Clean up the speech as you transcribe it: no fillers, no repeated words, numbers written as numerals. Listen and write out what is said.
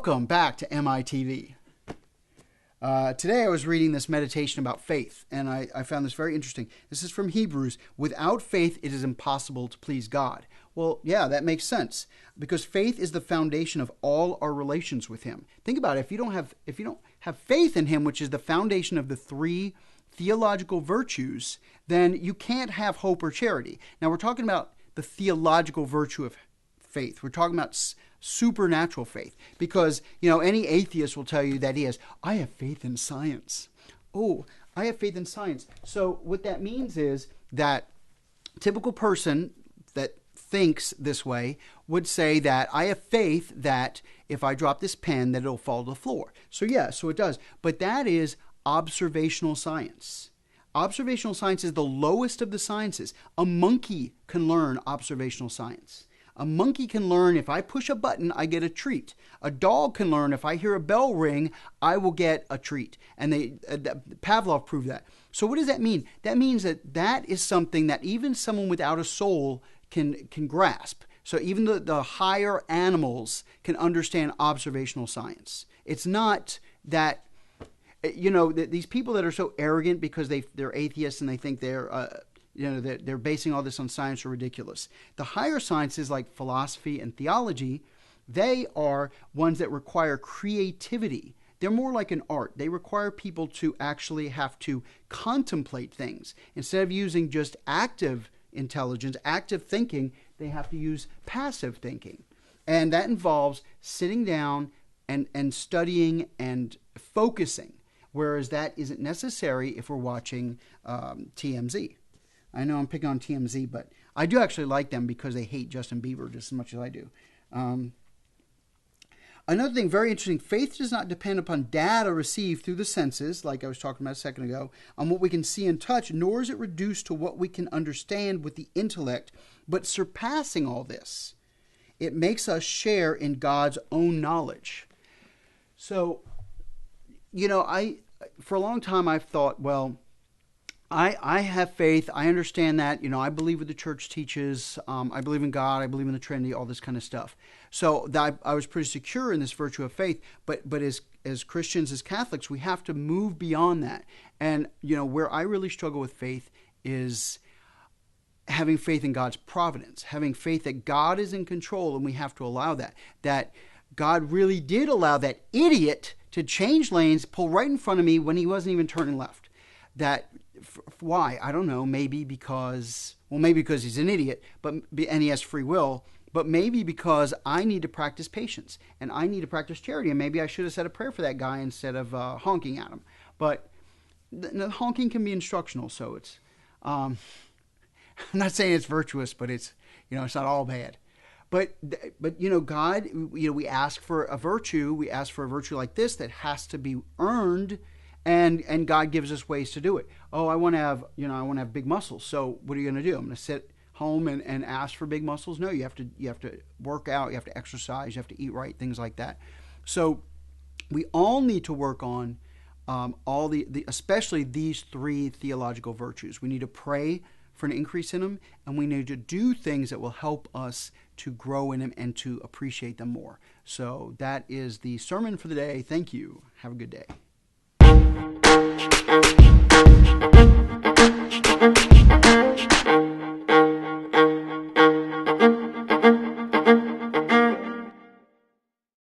Welcome back to MITV. Today I was reading this meditation about faith, and I found this very interesting. This is from Hebrews. Without faith, it is impossible to please God. Well, yeah, that makes sense, because faith is the foundation of all our relations with Him. Think about it. If you don't have faith in Him, which is the foundation of the three theological virtues, then you can't have hope or charity. Now, we're talking about the theological virtue of faith. We're talking about supernatural faith, because any atheist will tell you that I have faith in science. Oh, I have faith in science. So what that means is that typical person that thinks this way would say that I have faith that if I drop this pen that it'll fall to the floor. So it does. But that is observational science. Observational science is the lowest of the sciences. A monkey can learn observational science. A monkey can learn if I push a button, I get a treat. A dog can learn if I hear a bell ring, I will get a treat. And Pavlov proved that. So what does that mean? That means that is something that even someone without a soul can grasp. So even the higher animals can understand observational science. It's not that, these people that are so arrogant because they're atheists and they think they're basing all this on science are ridiculous. The higher sciences like philosophy and theology, they are ones that require creativity. They're more like an art. They require people to actually have to contemplate things. Instead of using just active intelligence, active thinking, they have to use passive thinking. And that involves sitting down and studying and focusing, whereas that isn't necessary if we're watching TMZ. I know I'm picking on TMZ, but I do actually like them because they hate Justin Bieber just as much as I do. Another thing very interesting, faith does not depend upon data received through the senses, like I was talking about a second ago, on what we can see and touch, nor is it reduced to what we can understand with the intellect, but surpassing all this, it makes us share in God's own knowledge. So, for a long time I've thought, well, I have faith. I understand that. I believe what the church teaches. I believe in God. I believe in the Trinity, all this kind of stuff. So I was pretty secure in this virtue of faith. But as Christians, as Catholics, we have to move beyond that. And, where I really struggle with faith is having faith in God's providence, having faith that God is in control, and we have to allow that God really did allow that idiot to change lanes, pull right in front of me when he wasn't even turning left. Why? I don't know. Maybe because he's an idiot, and he has free will, but maybe because I need to practice patience and I need to practice charity, and maybe I should have said a prayer for that guy instead of honking at him. But the honking can be instructional, so it's, I'm not saying it's virtuous, but it's not all bad. But God, we ask for a virtue. We ask for a virtue like this that has to be earned. And God gives us ways to do it. Oh, I want to have big muscles. So what are you going to do? I'm going to sit home and ask for big muscles? No, you have to work out, you have to exercise, you have to eat right, things like that. So we all need to work on all especially these three theological virtues. We need to pray for an increase in them, and we need to do things that will help us to grow in them and to appreciate them more. So that is the sermon for the day. Thank you. Have a good day.